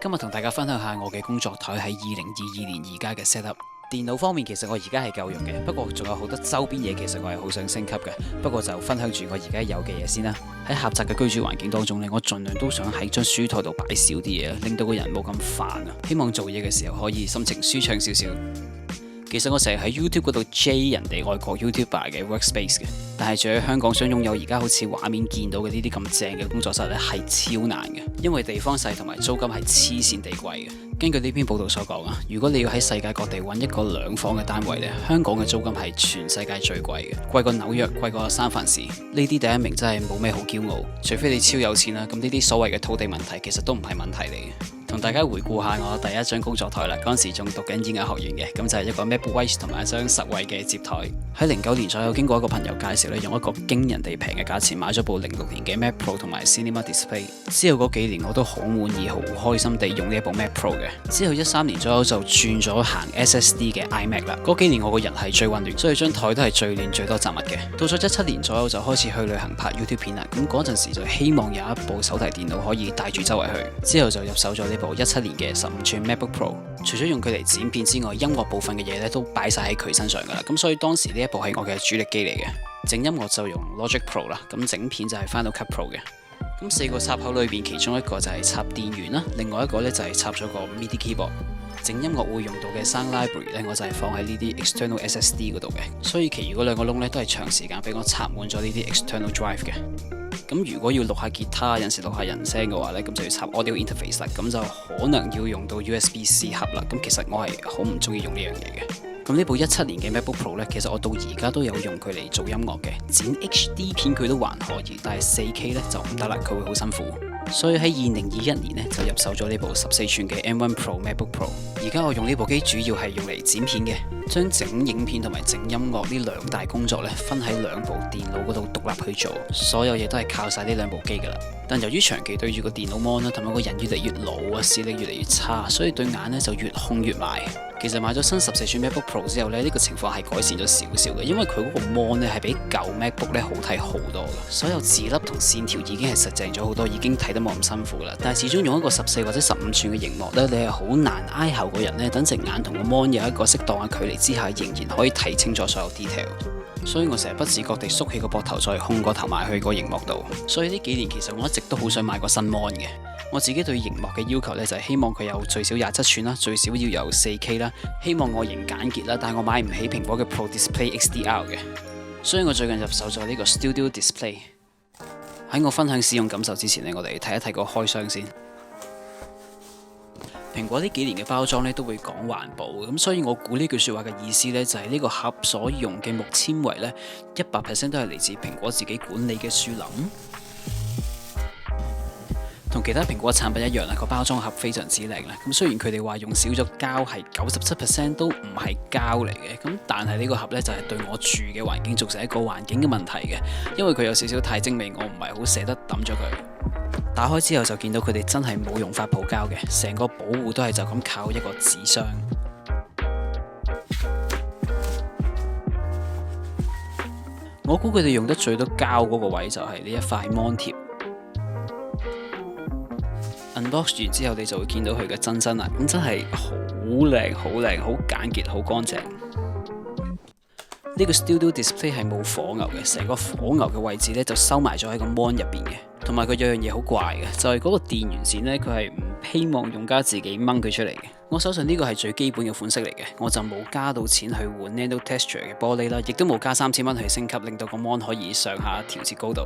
今日同大家分享下我嘅工作台喺2022年而家嘅 setup。電腦方面其實我而家係夠用嘅，不過仲有好多周邊嘢其實我係好想升級嘅。不過就分享住我而家有嘅嘢先啦。喺狹窄嘅居住環境當中呢，我盡量都想喺張書台度擺少啲嘢，令到個人冇咁煩啊。希望做嘢嘅時候可以心情舒暢少少。其實我成日喺 YouTube 嗰度 J 人哋外國 YouTuber 嘅 workspace 嘅，但係住喺香港想擁有而家好似畫面見到嘅呢啲咁正嘅工作室咧，係超難嘅，因為地方細同埋租金係黐線地貴嘅。根據呢篇報道所講啊，如果你要喺世界各地揾一個2房嘅單位咧，香港嘅租金係全世界最貴嘅，貴過紐約，貴過三藩市。呢啲第一名真係冇咩好驕傲，除非你超有錢啦。咁呢啲所謂嘅土地問題其實都唔係問題嚟嘅。同大家回顧下我第一張工作台啦，嗰陣時仲讀緊演藝學院嘅，咁就係一個 MacBook 同埋一張實惠嘅摺台。喺09年左右，經過一個朋友介紹咧，用一個驚人地平嘅價錢買咗部06年嘅 Mac Pro 同埋 Cinema Display。之後嗰幾年我都好滿意、好開心地用呢一部 Mac Pro 嘅。之後13年左右就轉咗行 SSD 嘅 iMac 啦。嗰幾年我個人係最混亂，所以張台都係最亂、最多雜物嘅。到咗17年左右就開始去旅行拍 YouTube 片啦。咁嗰陣時就希望有一部手提電腦可以帶住周圍去。之後就入手咗呢部17年嘅15寸 MacBook Pro。除咗用佢嚟剪片之外，音樂部分嘅嘢咧都擺晒喺佢身上噶啦。咁所以當時呢一部係我嘅主力機嚟嘅。整音樂就用 Logic Pro 啦，咁整片就係 Final Cut Pro 嘅。咁4個插口裏邊，其中一個就係插電源啦，另外一個咧就係插咗個 MIDI keyboard。整音樂會用到嘅 Sound Library 咧，我就係放喺呢啲 external SSD 嗰度嘅。所以其餘嗰2個窿咧都係長時間俾我插滿咗呢啲 external drive 嘅。咁如果要錄下吉他，有陣時錄下人聲嘅話咧，咁就要插 audio interface 啦，咁就可能要用到 USB-C 盒啦。咁其實我係好唔中意用呢樣嘢嘅。咁呢部17年嘅 MacBook Pro 咧，其實我到而家都有用佢嚟做音樂嘅，剪 HD 片佢都還可以，但係 4K 咧就唔得啦，佢會好辛苦。所以喺2021年咧就入手咗呢部14寸嘅 M1 Pro MacBook Pro。而家我用呢部機主要係用嚟剪片嘅，將整影片同埋整音樂呢2大工作咧分喺2部電腦嗰度獨立去做，所有嘢都係靠晒呢2部機噶啦。但由於長期對住個電腦 mon 啦，同埋個人越嚟越老啊，視力越嚟越差，所以對眼咧就越控越埋。其實買咗新14寸 MacBook Pro 之後咧，呢個情況係改善咗少少嘅，因為佢嗰個 mon 咧係比舊 MacBook 咧好睇好多嘅，所有字粒同線條已經係實淨咗好多，已經睇得冇咁辛苦啦。但係始終用一個14或者15寸嘅熒幕咧，你係好難挨後個人咧，等隻眼同個 mon 有一個適當嘅距離之下，仍然可以睇清楚所有 detail。所以我成日不自覺地縮起個膊頭，再控個頭埋去個熒幕度。所以呢幾年其實我一直都好想買個新 mon 嘅。我自己對熒幕嘅要求咧就係希望佢有最少27寸啦，最少要有 4K 啦，希望外形簡潔啦，但係我買唔起蘋果嘅 Pro Display XDR 嘅，所以我最近入手咗呢個 Studio Display。喺我分享使用感受之前呢，我哋睇一睇個開箱先。蘋果呢幾年嘅包裝咧都會講環保，咁所以我估呢句說話嘅意思咧就係呢個盒所用嘅木纖維咧100% 都係嚟自蘋果自己管理嘅樹林。同其他蘋果產品一樣啦，個包裝盒非常之靚啦。咁雖然佢哋話用少咗膠，係97% 都唔係膠嚟嘅，咁但係呢個盒咧就係對我住嘅環境造成一個環境嘅問題嘅，因為佢有少少太精美，我唔係好捨得抌咗佢。打開之後就見到佢哋真係冇用發泡膠嘅，成個保護都係就咁靠一個紙箱。我估佢哋用得最多膠嗰個位就係呢一塊 mon 貼。unbox 完之後，你就會見到佢嘅真身啦。咁真係好靚、好靚、好簡潔、好乾淨。呢個 Studio Display 係冇火牛嘅，成個火牛嘅位置咧就收埋咗喺個 mon 入邊嘅。同埋佢有樣嘢好怪嘅，就係嗰個電源線咧，佢係唔希望用家自己掹佢出嚟嘅。我手上呢個係最基本嘅款式嚟嘅，我就冇加到錢去換 Nano Texture 嘅玻璃啦，亦都冇加3000蚊去升級，令到個 mon 可以上下調節高度。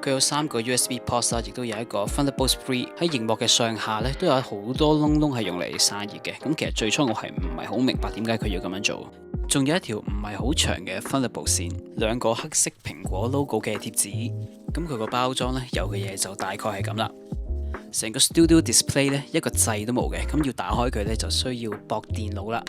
佢有3個 USB ports 啦，亦都有一個 Thunderbolt 3。喺熒幕嘅上下咧都有好多窿窿係用嚟散熱嘅。咁其實最初我係唔係好明白點解佢要咁樣做。仲有一條唔係好長嘅 Thunderbolt 線，2個黑色蘋果 logo 嘅貼紙。咁佢個包裝咧有嘅嘢就大概係咁啦。成個 Studio Display 咧一個掣都冇嘅，咁要打開佢咧就需要駁電腦啦。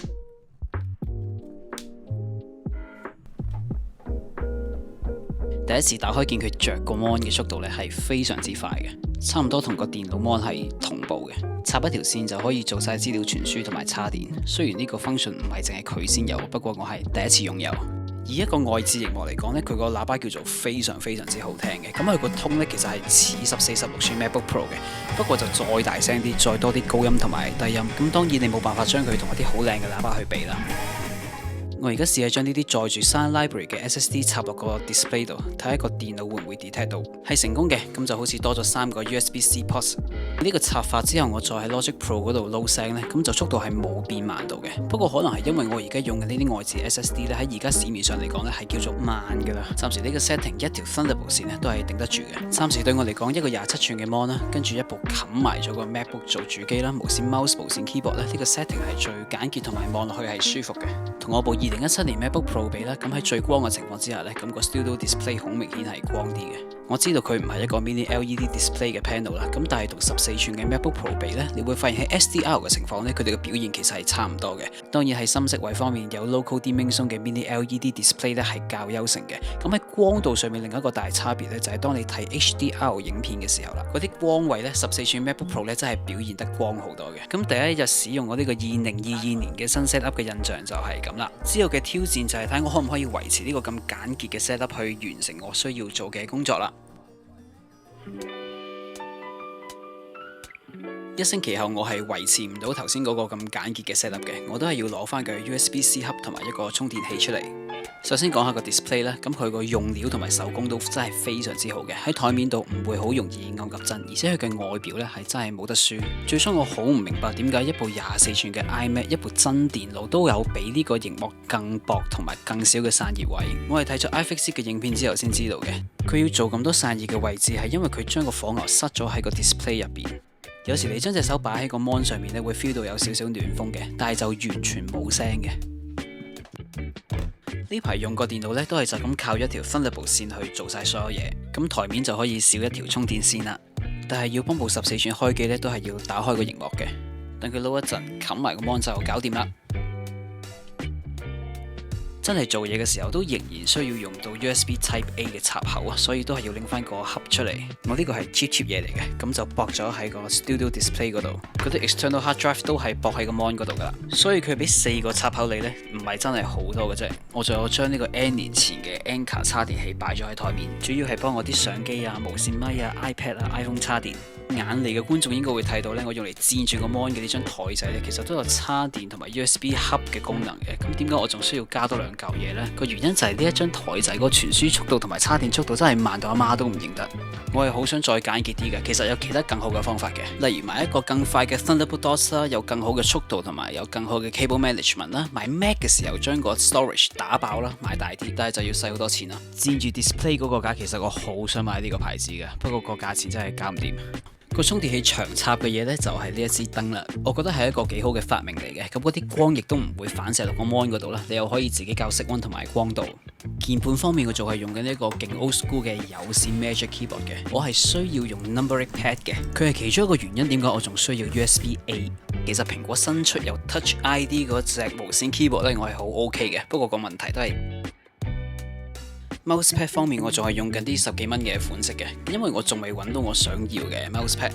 第一次打開見佢着個 mon 嘅速度咧係非常之快嘅，差唔多同個電腦 mon 係同步嘅。插一條線就可以做晒資料傳輸同埋插電。雖然呢個 function 唔係淨係佢先有，不過我係第一次擁有。以一個外置熒幕嚟講呢，佢個喇叭叫做非常之好聽嘅。咁佢個通呢，其實係似14、16寸 MacBook Pro 嘅，不過就再大聲啲，再多啲高音同埋低音。咁當然你冇辦法將佢同一啲好靚嘅喇叭去比啦。我而家試下將呢啲載住 Sound Library 嘅 SSD 插落個 display 度，睇下個電腦會唔會 detect 到，係成功嘅，咁就好似多咗3個 USB-C ports。呢個插法之後，我再喺 Logic Pro 嗰度撈聲呢，咁就速度係冇變慢到嘅。不過可能係因為我而家用嘅呢啲外置 SSD 咧，喺而家市面上嚟講呢係叫做慢㗎啦。暫時呢個 setting 一條 Thunderbolt 線呢都係頂得住嘅。暫時對我嚟講，一個27寸嘅 mon 啦，跟住一部冚埋咗個 MacBook 做主機啦，無線 mouse 無線 keyboard 咧，呢個 setting 係最簡潔同埋望落去係舒服嘅。同我部2017年 MacBook Pro 比啦，咁喺最光嘅情況之下呢，咁個 Studio Display 好明顯係光啲嘅。我知道佢唔係一個 Mini LED Display 嘅 panel 啦，咁但係同14寸嘅 MacBook Pro 比呢，你會發現喺 SDR 嘅情況呢，佢哋嘅表現其實係差唔多嘅。當然喺深色位方面，有 Local Dimming 嘅 Mini LED Display 呢係較優勝嘅。咁喺光度上面另一個大差別呢，就係當你睇 HDR 影片嘅時候啦，嗰啲光位呢14寸 MacBook Pro 呢真係表現得光好多嘅。咁第一日使用我呢個2022年嘅新 setup 嘅印象就係咁啦。之後嘅挑戰就係睇我可唔可以維持呢個咁簡潔嘅 setup 去完成我需要做嘅工作啦。1星期後，我係維持唔到頭先嗰個咁簡潔嘅 setup 嘅，我都係要攞翻個 USB-C 盒同埋一個充電器出嚟。首先講下個 display 啦，咁佢個用料同埋手工都真係非常之好嘅，喺台面度唔會好容易暗及震，而且佢嘅外表呢係真係冇得輸。最初我好唔明白點解一部24寸嘅 iMac 一部真電腦都有比呢個熒幕更薄同埋更少嘅散熱位。我係睇咗 iFixit 嘅影片之後先知道嘅，佢要做咁多散熱嘅位置係因為佢將個火牛塞咗喺個 display 入邊。有時你將隻手擺喺個 mon 上面咧，會 feel 到有少少暖風嘅，但係就完全冇聲嘅。呢排用個電腦咧，都係就咁靠一條 Thunderbolt 線去做晒所有嘢，咁台面就可以少一條充電線啦。但係要幫部14寸開機咧，都係要打開個熒幕嘅，等佢撈一陣，冚埋個 mon 就搞掂啦。真係做嘢嘅時候都仍然需要用到 USB Type A 嘅插口啊，所以都係要拎翻個盒出嚟。我呢個係 cheap 嘢嚟嘅，咁就駁咗喺個 Studio Display 嗰度。嗰啲 external hard drive 都係駁喺個 mon 嗰度噶啦，所以佢俾4個插口你呢，唔係真係好多嘅啫。我仲有將呢個 N 年前嘅 Anker 叉電器擺咗喺台面，主要係幫我啲相機啊、無線咪啊、iPad 啊、iPhone 叉電。眼嚟嘅觀眾應該會睇到呢，我用嚟墊住個 mon 嘅呢張台仔呢，其實都有叉電同埋 USB 盒嘅功能嘅。咁點解我仲需要加多2嚿嘢呢？個原因就係呢一張台仔個傳輸速度同埋叉電速度真係慢到阿媽都唔認得。我係好想再簡潔啲嘅，其實有其他更好嘅方法嘅，例如買一個更快嘅 Thunderbolt Dots 啦，有更好嘅速度同埋有更好嘅 cable management 啦。買 Mac 嘅時候將個 storage 打爆啦，買大啲，但係就要使好多錢啦。佔住 display 嗰個架，其實我好想買呢個牌子嘅，不過個價錢真係搞唔掂。個充電器長插嘅嘢呢，就係呢一支燈啦，我覺得係一個幾好嘅發明嚟嘅。咁嗰啲光亦都唔會反射落個 mon 嗰度啦，你又可以自己校色溫同埋光度。鍵盤方面，我仲係用緊呢一個勁 old school 嘅有線 Magic Keyboard 嘅，我係需要用 numbering pad 嘅，佢係其中一個原因點解我仲需要 USB A。其實蘋果新出有 Touch ID 嗰隻無線 keyboard 呢，我係好 OK 嘅，不過個問題都係Mousepad 方面，我仲係用緊啲10幾蚊嘅款式嘅，因為我仲未揾到我想要嘅 Mousepad。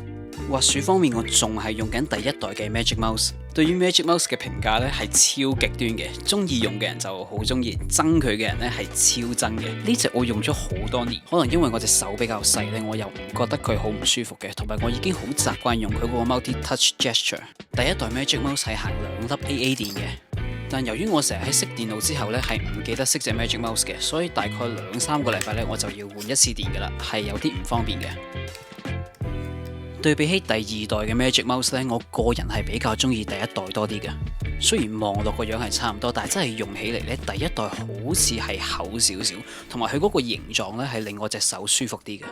滑鼠方面，我仲係用緊第一代嘅 Magic Mouse。對於 Magic Mouse 嘅評價呢係超極端嘅，中意用嘅人就好中意，憎佢嘅人呢係超憎嘅。呢隻我用咗好多年，可能因為我隻手比較細呢，我又唔覺得佢好唔舒服嘅，同埋我已經好習慣用佢嗰個 Multi Touch Gesture。第一代 Magic Mouse 係行2粒 AA 電嘅。但由於我成日喺熄電腦之後呢，係唔記得熄隻 Magic Mouse 嘅，所以大概2-3個禮拜呢，我就要換一次電噶啦，係有啲唔方便嘅。對比起第二代嘅 Magic Mouse 呢，我個人係比較中意第一代多啲嘅。雖然望落個樣係差唔多，但係真係用起嚟呢，第一代好似係厚少少，同埋佢嗰個形狀呢係令我隻手舒服啲嘅。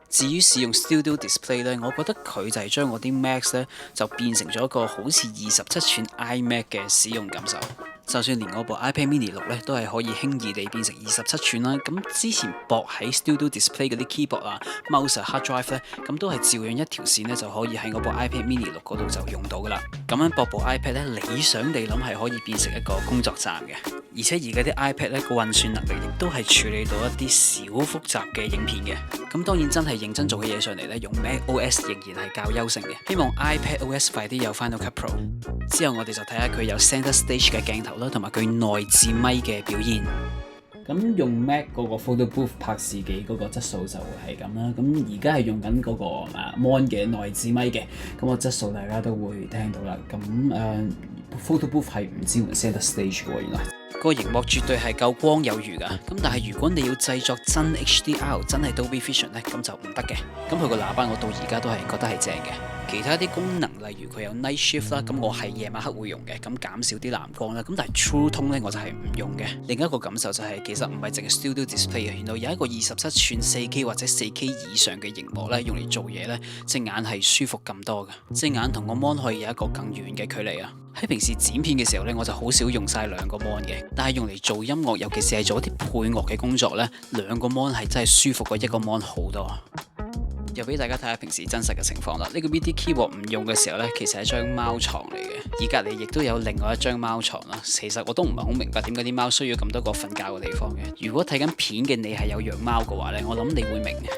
至於使用 Studio Display 呢，我覺得佢就係將我啲 Macs 呢就變成咗一個好似27寸 iMac 嘅使用感受。就算連我部 iPad Mini 6呢都係可以輕易地變成27寸啦。咁之前駁喺 Studio Display 嗰啲 keyboard 啊、mouse 啊、hard drive 呢，咁都係照樣一條線呢就可以喺我部 iPad Mini 6嗰度就用到噶啦。咁樣駁部 iPad 呢，理想地諗係可以變成一個工作站嘅。而且而家啲 iPad 呢個運算能力亦都係處理到一啲小複雜嘅影片嘅。咁當然真係認真做起嘢上嚟呢，用 macOS 仍然係較優勝嘅。希望 iPadOS 快啲有 Final Cut Pro。之後我哋就睇下佢有 Center Stage 嘅鏡頭啦，同埋佢內置咪嘅表現。咁用 Mac 嗰個 Photo Booth 拍視記嗰個質素就係咁啦。咁而家係用緊嗰個Mon 嘅內置咪嘅，咁個質素大家都會聽到啦。咁Photo Booth 係唔支援 Center Stage 嘅喎，原來。個熒幕絕對係夠光有餘㗎，咁但係如果你要製作真 HDR 真係 Dolby Vision 咧，咁就唔得嘅。咁佢個喇叭我到而家都係覺得係正嘅。其他啲功能例如佢有 Night Shift 啦，咁我係夜晚黑會用嘅，咁減少啲藍光啦。咁但係 True Tone 咧我就係唔用嘅。另一個感受就係其實唔係淨係 Studio Display 啊，原來有一個27寸 4K 或者 4K 以上嘅熒幕咧，用嚟做嘢咧，隻眼係舒服咁多嘅，隻眼同個 Mon 可以有一個更遠嘅距離啊。喺平時剪片嘅時候咧，我就好少用晒兩個 mon 嘅，但係用嚟做音樂，尤其是係做一啲配樂嘅工作咧，兩個 mon 係真係舒服過一個 mon 好多。又俾大家睇下平時真實嘅情況啦。呢個 MIDI keyboard 唔用嘅時候咧，其實係張貓床嚟嘅，而隔離亦都有另外一張貓床啦。其實我都唔係好明白點解啲貓需要咁多個瞓覺嘅地方嘅。如果睇緊片嘅你係有養貓嘅話咧，我諗你會明嘅。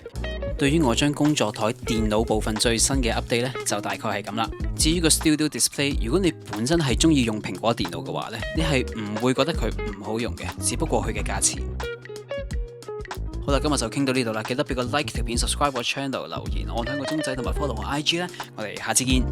對於我張工作台電腦部分最新嘅 update 咧，就大概係咁啦。至於個 Studio Display， 如果你本身係中意用蘋果電腦嘅話咧，你係唔會覺得佢唔好用嘅，只不過佢嘅價錢。好啦，今日就傾到呢度啦，記得俾個 like 條片 ，subscribe 我 channel， 留言，按響個鐘仔同埋 follow 我 IG 咧，我哋下次見。